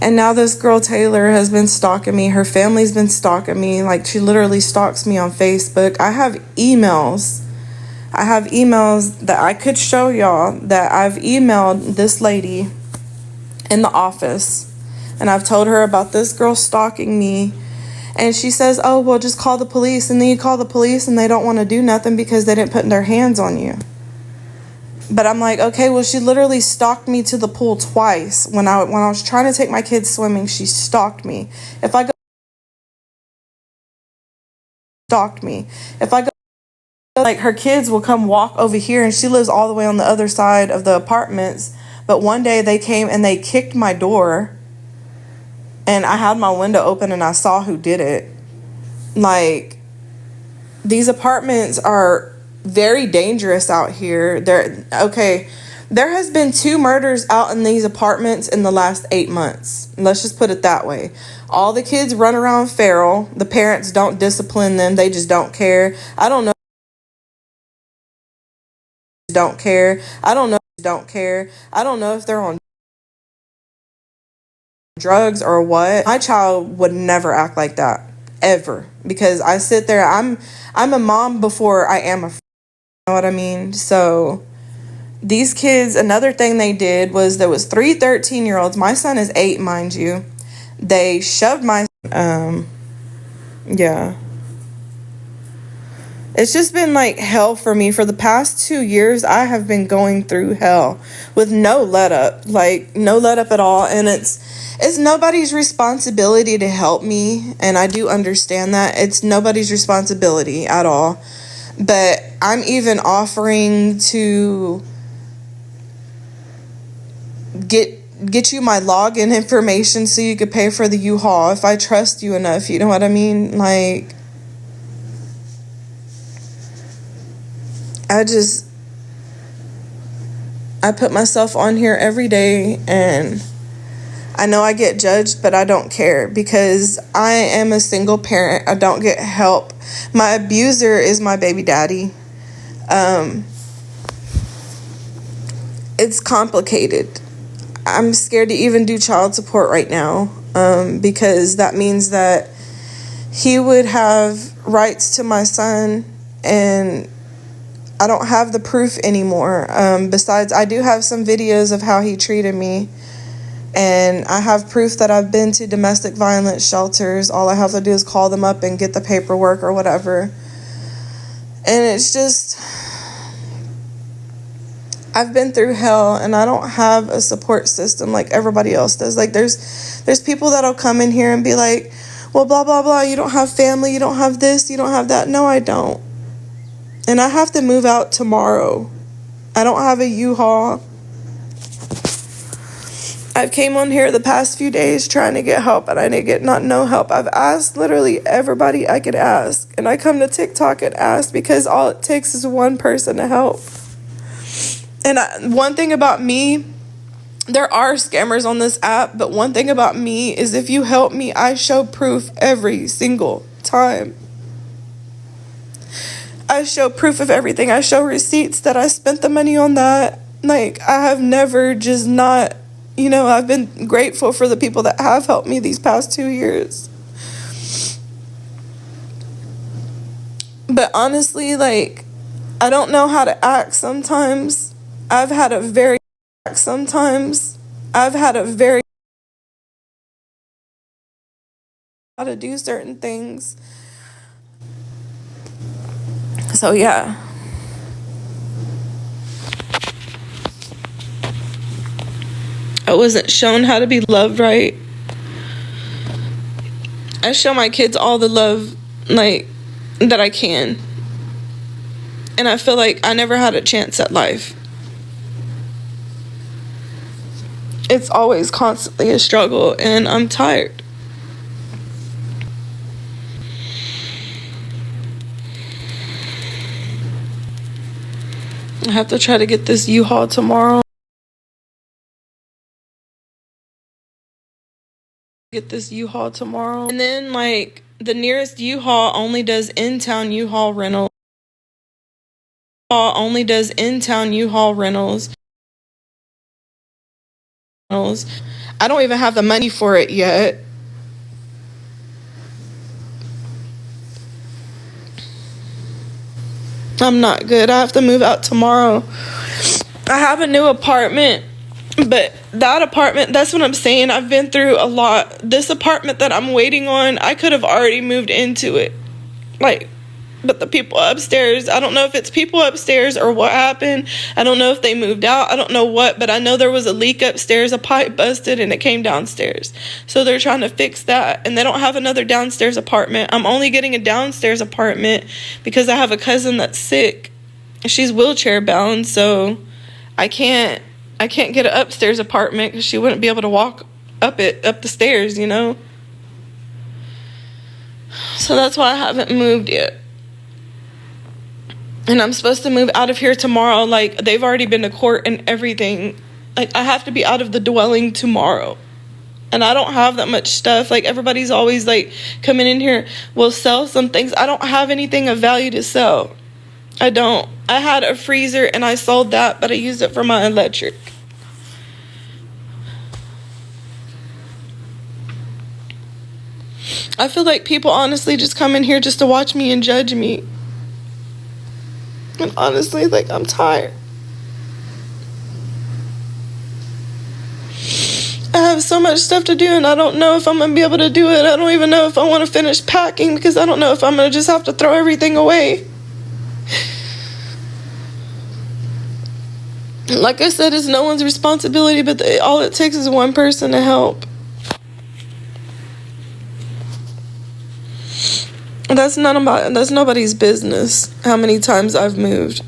And now this girl Taylor has been stalking me. Her family's been stalking me. Like, she literally stalks me on Facebook. I have emails that I could show y'all, that I've emailed this lady in the office, and I've told her about this girl stalking me. And she says, oh, well, just call the police. And then you call the police and they don't want to do nothing because they didn't put their hands on you. But I'm like, okay, well, she literally stalked me to the pool twice. When I was trying to take my kids swimming, she stalked me. If I go, like, her kids will come walk over here, and she lives all the way on the other side of the apartments. But one day they came and they kicked my door, and I had my window open and I saw who did it. Like, these apartments are very dangerous out here. There has been 2 murders out in these apartments in the last 8 months. Let's just put it that way. All the kids run around feral. The parents don't discipline them. They just don't care. I don't know if they're on drugs or what. My child would never act like that, ever, because I sit there, I'm a mom before I am a, you know what I mean? So these kids, another thing they did was, there was 3 13-year-olds. My son is 8, mind you. They shoved my yeah. It's just been like hell for me. For the past 2 years, I have been going through hell with no let up, like no let up at all. And it's nobody's responsibility to help me. And I do understand that. It's nobody's responsibility at all. But I'm even offering to get you my login information so you could pay for the U-Haul if I trust you enough. You know what I mean? Like, I put myself on here every day, and I know I get judged, but I don't care, because I am a single parent. I don't get help. My abuser is my baby daddy. It's complicated. I'm scared to even do child support right now, because that means that he would have rights to my son, and I don't have the proof anymore. Besides, I do have some videos of how he treated me, and I have proof that I've been to domestic violence shelters. All I have to do is call them up and get the paperwork or whatever. And it's just, I've been through hell, and I don't have a support system like everybody else does. Like, there's people that'll come in here and be like, well, blah, blah, blah, you don't have family, you don't have this, you don't have that. No, I don't. And I have to move out tomorrow. I don't have a U-Haul. I've came on here the past few days trying to get help, and I didn't get no help. I've asked literally everybody I could ask. And I come to TikTok and ask because all it takes is one person to help. And one thing about me, there are scammers on this app, but one thing about me is, if you help me, I show proof every single time. I show proof of everything. I show receipts that I spent the money on that. Like, I have never just not, I've been grateful for the people that have helped me these past 2 years. But honestly, like, I don't know how to act sometimes. I've had a very how to do certain things. So yeah. I wasn't shown how to be loved right. I show my kids all the love, like, that I can. And I feel like I never had a chance at life. It's always constantly a struggle, and I'm tired. I have to try to get this U-Haul tomorrow. And then, like, the nearest U-Haul only does in-town U-Haul rentals. I don't even have the money for it yet. I'm not good. I have to move out tomorrow. I have a new apartment, but that apartment, that's what I'm saying. I've been through a lot. This apartment that I'm waiting on, I could have already moved into it. Like, but the people upstairs, I don't know if it's people upstairs or what happened. I don't know if they moved out. I don't know what, but I know there was a leak upstairs. A pipe busted and it came downstairs. So they're trying to fix that, and they don't have another downstairs apartment. I'm only getting a downstairs apartment because I have a cousin that's sick. She's wheelchair bound, so I can't get an upstairs apartment because she wouldn't be able to walk up the stairs, you know? So that's why I haven't moved yet. And I'm supposed to move out of here tomorrow. Like, they've already been to court and everything. Like, I have to be out of the dwelling tomorrow. And I don't have that much stuff. Like, everybody's always, like, coming in here, we'll sell some things. I don't have anything of value to sell. I don't. I had a freezer and I sold that, but I used it for my electric. I feel like people honestly just come in here just to watch me and judge me. And honestly, like, I'm tired. I have so much stuff to do, and I don't know if I'm going to be able to do it. I don't even know if I want to finish packing because I don't know if I'm going to just have to throw everything away. Like I said, it's no one's responsibility, but all it takes is one person to help. That's nobody's business how many times I've moved.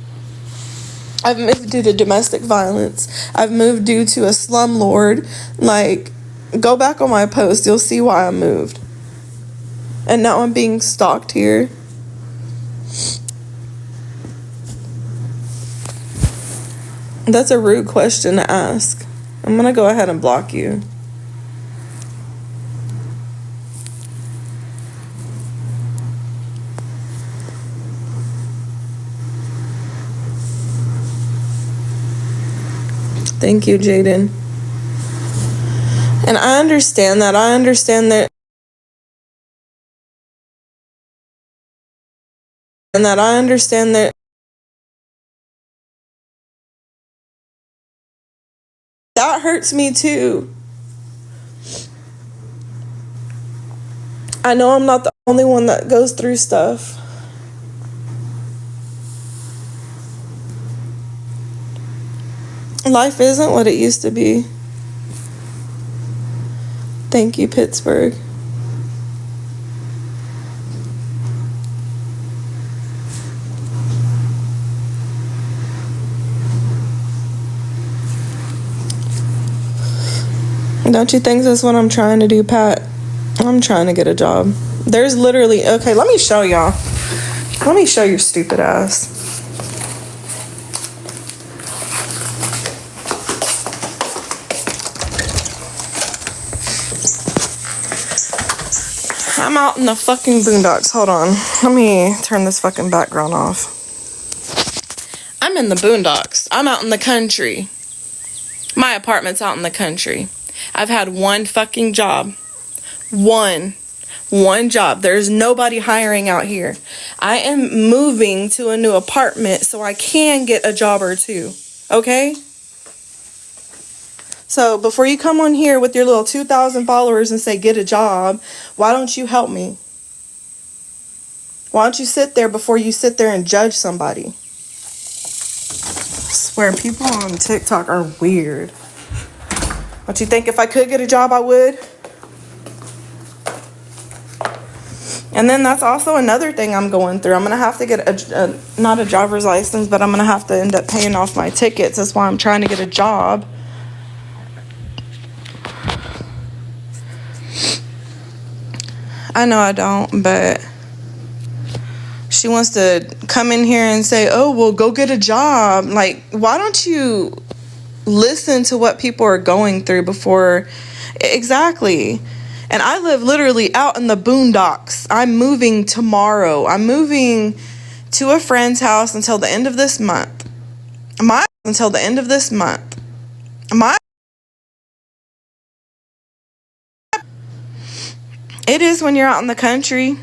I've moved due to domestic violence. I've moved due to a slumlord. Like, go back on my post, you'll see why I moved. And now I'm being stalked here. That's a rude question to ask. I'm gonna go ahead and block you. Thank you, Jaden. And I understand that. I understand that. And that I understand that. That hurts me too. I know I'm not the only one that goes through stuff. Life isn't what it used to be. Thank you, Pittsburgh. Don't you think that's what I'm trying to do, Pat? I'm trying to get a job. There's literally... Okay, let me show y'all. Let me show your stupid ass. I'm out in the fucking boondocks. Hold on. Let me turn this fucking background off. I'm in the boondocks. I'm out in the country. My apartment's out in the country. I've had one fucking job. One job. There's nobody hiring out here. I am moving to a new apartment so I can get a job or two. Okay? So before you come on here with your little 2,000 followers and say get a job, why don't you help me? Why don't you sit there before you sit there and judge somebody? I swear, people on TikTok are weird. Don't you think if I could get a job, I would? And then that's also another thing I'm going through. I'm going to have to get not a driver's license, but I'm going to have to end up paying off my tickets. That's why I'm trying to get a job. I know I don't, but she wants to come in here and say, oh, well, go get a job. Like, why don't you listen to what people are going through before? Exactly. And I live literally out in the boondocks. I'm moving tomorrow. I'm moving to a friend's house until the end of this month. My It is when you're out in the country.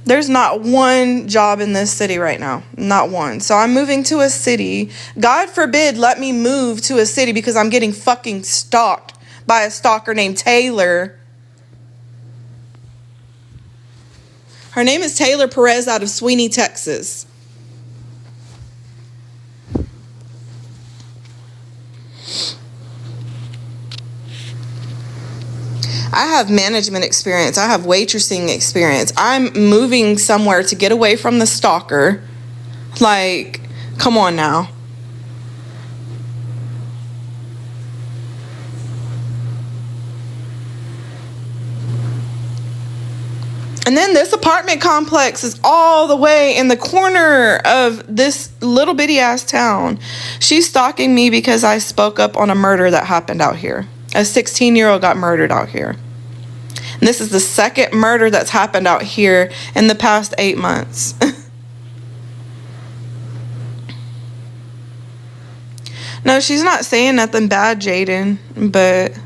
There's not one job in this city right now. Not one. So I'm moving to a city. God forbid let me move to a city because I'm getting fucking stalked by a stalker named Taylor. Her name is Taylor Perez out of Sweeney, Texas. I have management experience. I have waitressing experience. I'm moving somewhere to get away from the stalker. Like, come on now. And then this apartment complex is all the way in the corner of this little bitty ass town. She's stalking me because I spoke up on a murder that happened out here. A 16-year-old got murdered out here. And this is the second murder that's happened out here in the past 8 months. No, she's not saying nothing bad, Jaden, but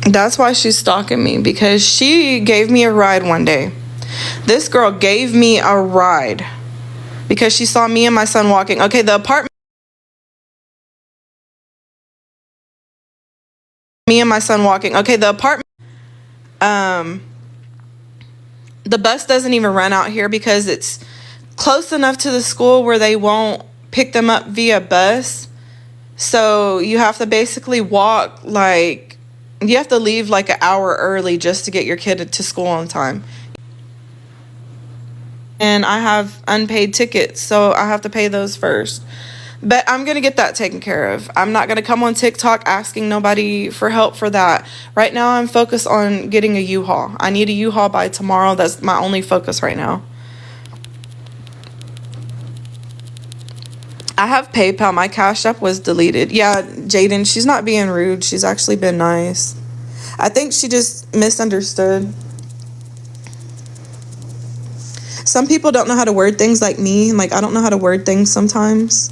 that's why she's stalking me, because she gave me a ride one day. This girl gave me a ride because she saw me and my son walking. Okay, the apartment. Me and my son walking. Okay, the apartment. The bus doesn't even run out here because it's close enough to the school where they won't pick them up via bus. So you have to basically walk, like, you have to leave like an hour early just to get your kid to school on time. And I have unpaid tickets, so I have to pay those first. But I'm going to get that taken care of. I'm not going to come on TikTok asking nobody for help for that. Right now, I'm focused on getting a U-Haul. I need a U-Haul by tomorrow. That's my only focus right now. I have PayPal. My Cash App was deleted. Yeah, Jaden, she's not being rude. She's actually been nice. I think she just misunderstood. Some people don't know how to word things like me. Like, I don't know how to word things sometimes.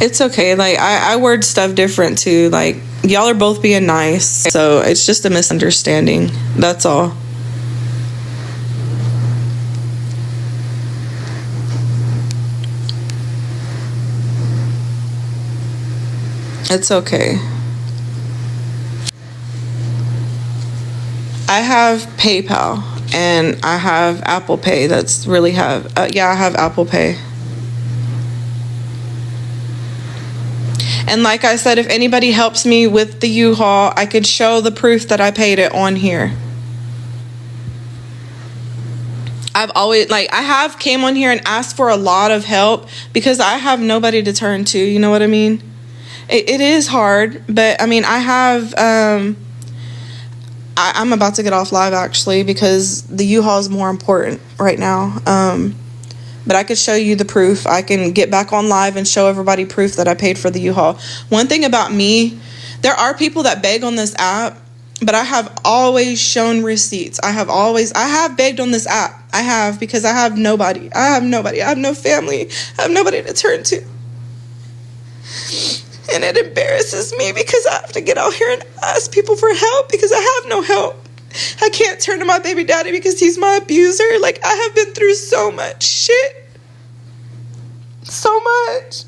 It's okay. Like, I word stuff different too. Like, y'all are both being nice. So it's just a misunderstanding. That's all. It's okay. I have PayPal and I have Apple Pay. That's really have. Yeah, I have Apple Pay. And like I said, if anybody helps me with the U-Haul, I could show the proof that I paid it on here. I've always, like, I have came on here and asked for a lot of help because I have nobody to turn to. You know what I mean? It is hard, but I mean, I have, I'm about to get off live actually because the U-Haul is more important right now. But I could show you the proof. I can get back on live and show everybody proof that I paid for the U-Haul. One thing about me, there are people that beg on this app, but I have always shown receipts. I have begged on this app. I have, because I have nobody. I have no family. I have nobody to turn to. And it embarrasses me because I have to get out here and ask people for help because I have no help. I can't turn to my baby daddy because he's my abuser. Like, I have been through so much shit. So much.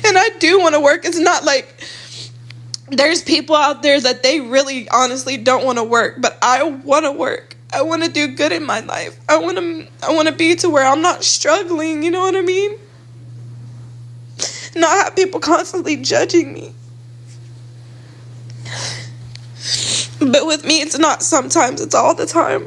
And I do want to work. It's not like there's people out there that they really honestly don't want to work, but I want to work. I want to do good in my life. I want to be to where I'm not struggling, you know what I mean? Not have people constantly judging me. But with me, it's not sometimes, it's all the time.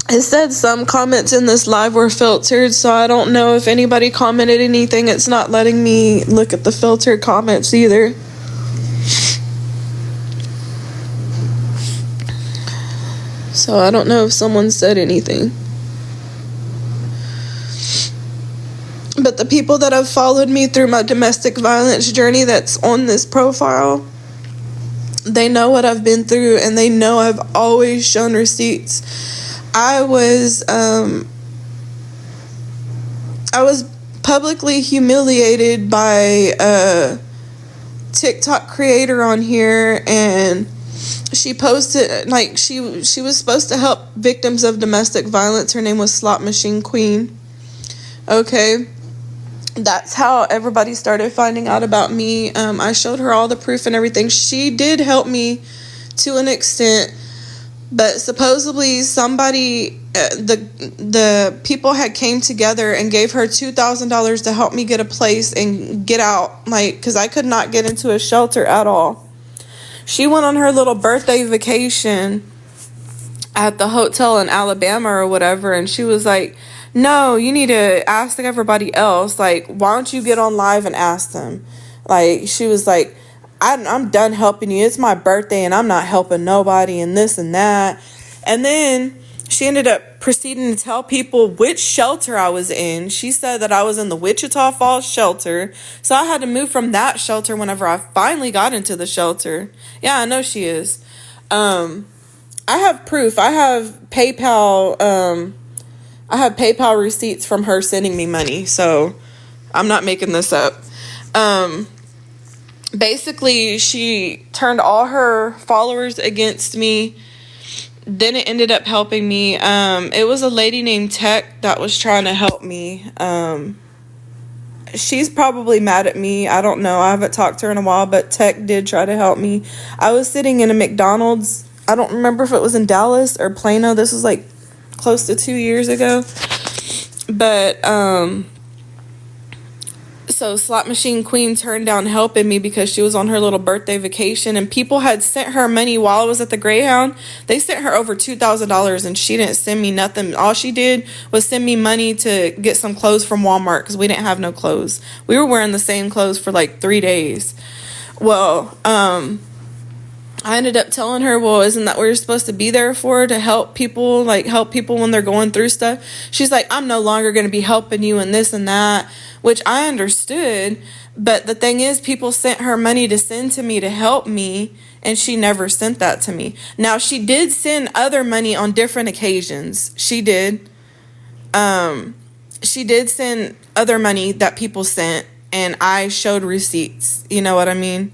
It said some comments in this live were filtered, so I don't know if anybody commented anything. It's not letting me look at the filtered comments either. So I don't know if someone said anything. But the people that have followed me through my domestic violence journey that's on this profile, they know what I've been through, and they know I've always shown receipts. I was publicly humiliated by a TikTok creator on here, and she posted, like, she was supposed to help victims of domestic violence. Her name was Slot Machine Queen. Okay. That's how everybody started finding out about me. I showed her all the proof and everything. She did help me to an extent, but supposedly somebody, the people had came together and gave her $2,000 to help me get a place and get out, like, because I could not get into a shelter at all. She went on her little birthday vacation at the hotel in Alabama or whatever, and she was like, no, you need to ask everybody else. Like, why don't you get on live and ask them? Like, she was like, I'm done helping you. It's my birthday and I'm not helping nobody and this and that. And then she ended up proceeding to tell people which shelter I was in. She said that I was in the Wichita Falls shelter. So I had to move from that shelter whenever I finally got into the shelter. Yeah, I know she is. I have proof. I have PayPal receipts from her sending me money, so I'm not making this up. Basically, she turned all her followers against me. Then it ended up helping me. It was a lady named Tech that was trying to help me. She's probably mad at me. I don't know. I haven't talked to her in a while, but Tech did try to help me. I was sitting in a McDonald's. I don't remember if it was in Dallas or Plano. This was like close to 2 years ago. But so Slot Machine Queen turned down helping me because she was on her little birthday vacation, and people had sent her money while I was at the Greyhound. They sent her over $2,000 and she didn't send me nothing. All she did was send me money to get some clothes from Walmart because we didn't have no clothes. We were wearing the same clothes for like 3 days. Well, I ended up telling her, well, isn't that what you're supposed to be there for? To help people, like help people when they're going through stuff? She's like, I'm no longer going to be helping you and this and that, which I understood. But the thing is, people sent her money to send to me to help me, and she never sent that to me. Now, she did send other money on different occasions. She did. She did send other money that people sent, and I showed receipts. You know what I mean?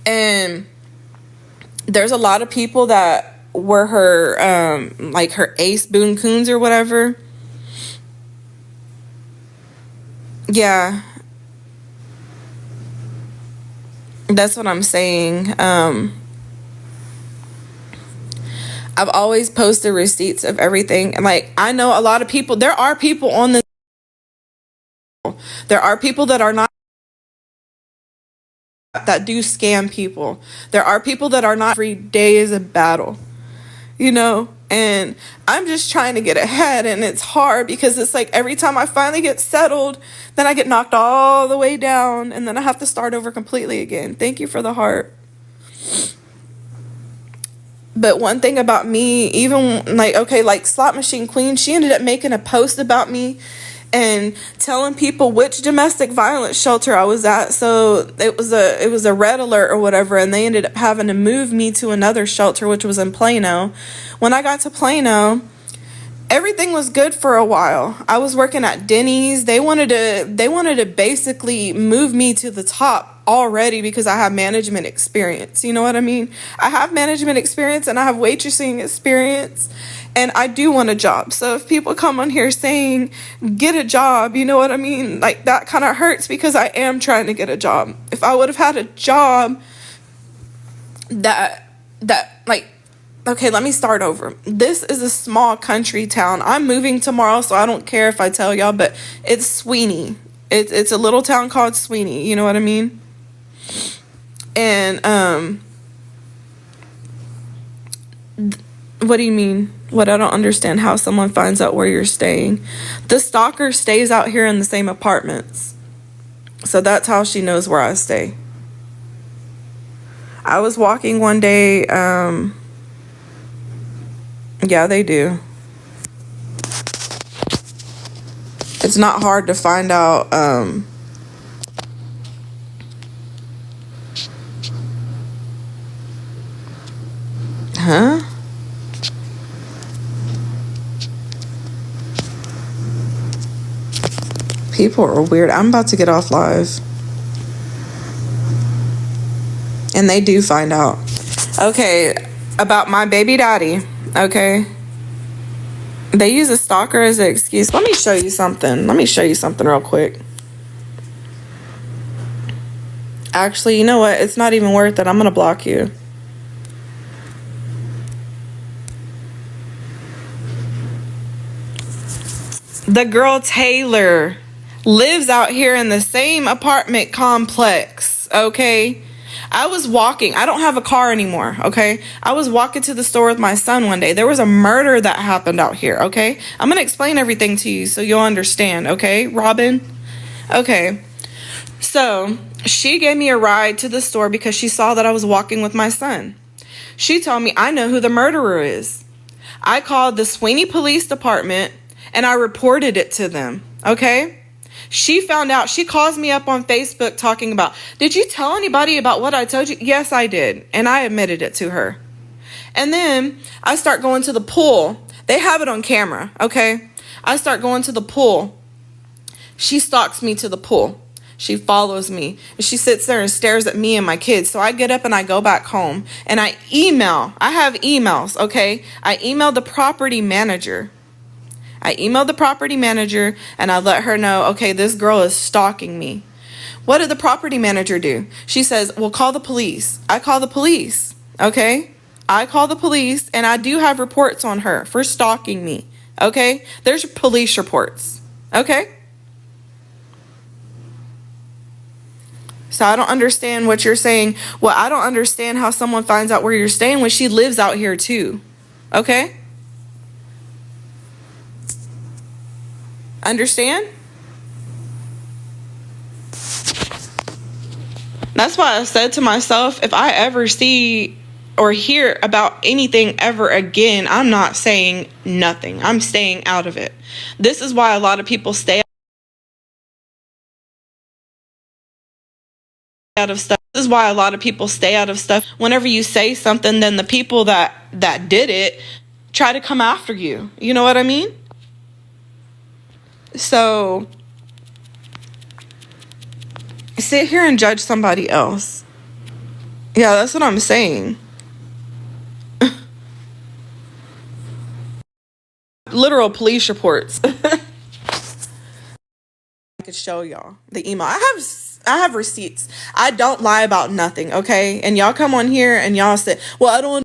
And there's a lot of people that were her, like her ace boon coons or whatever. Yeah. That's what I'm saying. I've always posted receipts of everything. And like, I know a lot of people, there are people on this, there are people that are not, that do scam people. There are people that are not. Every day is a battle, you know, and I'm just trying to get ahead, and it's hard because it's like every time I finally get settled, then I get knocked all the way down, and then I have to start over completely again. Thank you for the heart. But one thing about me, even like, okay, like Slot Machine Queen, she ended up making a post about me and telling people which domestic violence shelter I was at. So it was a red alert or whatever, and they ended up having to move me to another shelter, which was in Plano. When I got to Plano, everything was good for a while. I was working at Denny's. They wanted to basically move me to the top already because I have management experience. You know what I mean? I have management experience and I have waitressing experience. And I do want a job. So if people come on here saying, get a job, you know what I mean? Like, that kind of hurts because I am trying to get a job. If I would have had a job that like, okay, let me start over. This is a small country town. I'm moving tomorrow, so I don't care if I tell y'all, but it's Sweeney. It's a little town called Sweeney. You know what I mean? And What do you mean? What? I don't understand how someone finds out where you're staying. The stalker stays out here in the same apartments. So that's how she knows where I stay. I was walking one day, yeah, they do. It's not hard to find out, huh? People are weird. I'm about to get off live. And they do find out. Okay, about my baby daddy, okay? They use a stalker as an excuse. Let me show you something. Let me show you something real quick. Actually, you know what? It's not even worth it. I'm going to block you. The girl Taylor lives out here in the same apartment complex, okay? I was walking. I don't have a car anymore, okay? I was walking to the store with my son one day. There was a murder that happened out here, okay? I'm going to explain everything to you so you'll understand, okay, Robin? Okay. So, she gave me a ride to the store because she saw that I was walking with my son. She told me, I know who the murderer is. I called the Sweeney Police Department and I reported it to them, okay? She found out, she calls me up on Facebook talking about, did you tell anybody about what I told you? Yes, I did. And I admitted it to her. And then I start going to the pool. They have it on camera, okay? I start going to the pool. She stalks me to the pool. She follows me. And she sits there and stares at me and my kids. So I get up and I go back home. And I have emails, okay? I emailed the property manager. And I let her know, okay, this girl is stalking me. What did the property manager do? She says, well, call the police. I call the police, okay? I call the police, and I do have reports on her for stalking me, okay? There's police reports, okay? So I don't understand what you're saying. Well, I don't understand how someone finds out where you're staying when she lives out here too, okay? Understand? That's why I said to myself, if I ever see or hear about anything ever again, I'm not saying nothing. I'm staying out of it. This is why a lot of people stay out of stuff. This is why a lot of people stay out of stuff. Whenever you say something, then the people that did it try to come after you. You know what I mean? So sit here and judge somebody else. Yeah, that's what I'm saying. Literal police reports. I could show y'all the email. I have receipts. I don't lie about nothing, okay? And y'all come on here and y'all say, well, I don't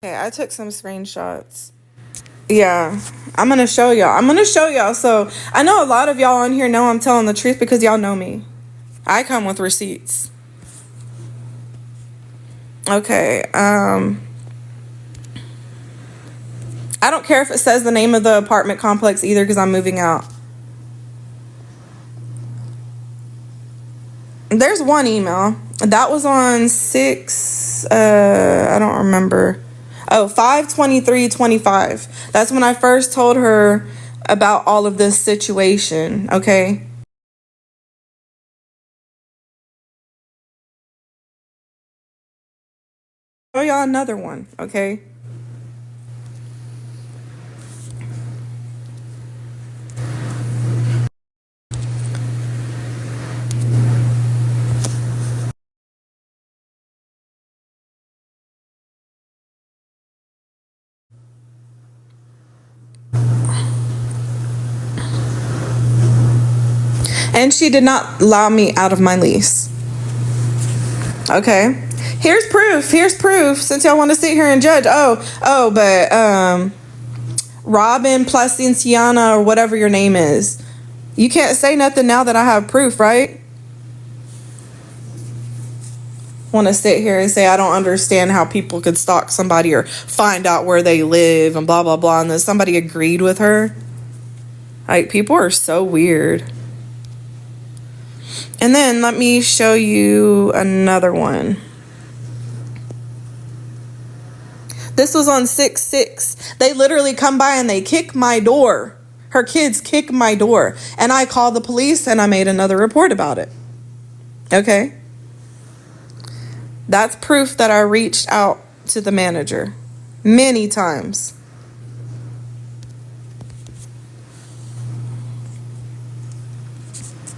Okay, I took some screenshots. Yeah, I'm gonna show y'all. So I know a lot of y'all on here know I'm telling the truth because y'all know me. I come with receipts. Okay, I don't care if it says the name of the apartment complex either because I'm moving out. There's one email. That was on 6, I don't remember. Oh, 5/23/25. That's when I first told her about all of this situation, okay? y'all another one, okay? And she did not allow me out of my lease. Okay. Here's proof. Here's proof. Since y'all want to sit here and judge. But Robin Placenciana, or whatever your name is. You can't say nothing now that I have proof, right? Want to sit here and say I don't understand how people could stalk somebody or find out where they live and blah blah blah, and then somebody agreed with her. Like, people are so weird. And then let me show you another one. This was on 6/6. They literally come by and they kick my door. Her kids kick my door. And I called the police and I made another report about it. Okay? That's proof that I reached out to the manager many times.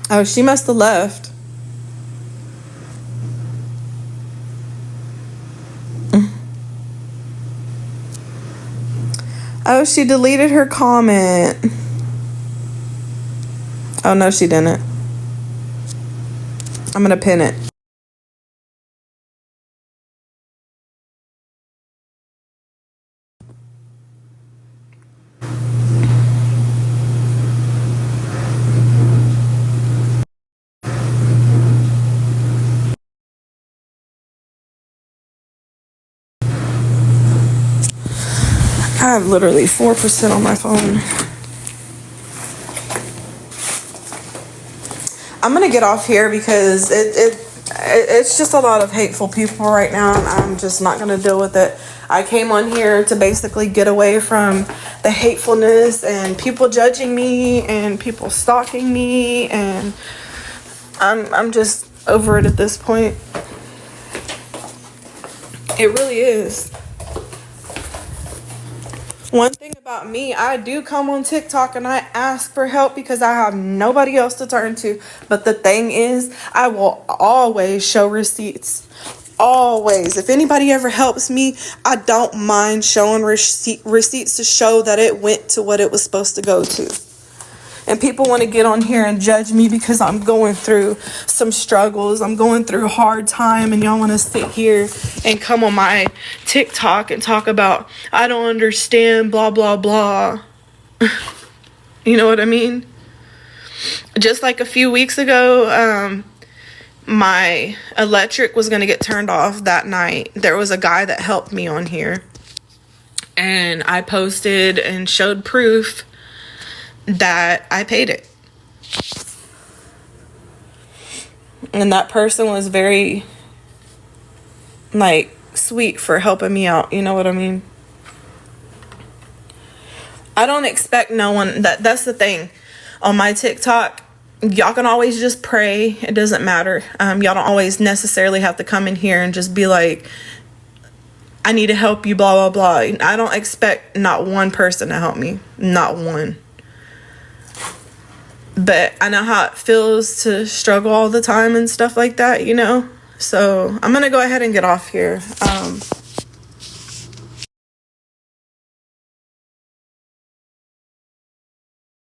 Oh, she must have left. Oh, she deleted her comment. Oh, no, she didn't. I'm going to pin it. I have literally 4% on my phone. I'm gonna get off here because it's just a lot of hateful people right now, and I'm just not gonna deal with it. I came on here to basically get away from the hatefulness and people judging me and people stalking me, and I'm just over it at this point. It really is. One thing about me, I do come on TikTok and I ask for help because I have nobody else to turn to. But the thing is, I will always show receipts. Always. If anybody ever helps me, I don't mind showing receipts to show that it went to what it was supposed to go to. And people want to get on here and judge me because I'm going through some struggles. I'm going through a hard time, and y'all want to sit here and come on my TikTok and talk about, I don't understand, blah, blah, blah. You know what I mean? Just like a few weeks ago, my electric was going to get turned off that night. There was a guy that helped me on here. And I posted and showed proof that I paid it. And that person was very, like, sweet for helping me out. You know what I mean? I don't expect no one. That's the thing. On my TikTok, y'all can always just pray. It doesn't matter. Y'all don't always necessarily have to come in here and just be like, I need to help you, blah, blah, blah. I don't expect not one person to help me. Not one. But I know how it feels to struggle all the time and stuff like that, you know? So I'm going to go ahead and get off here.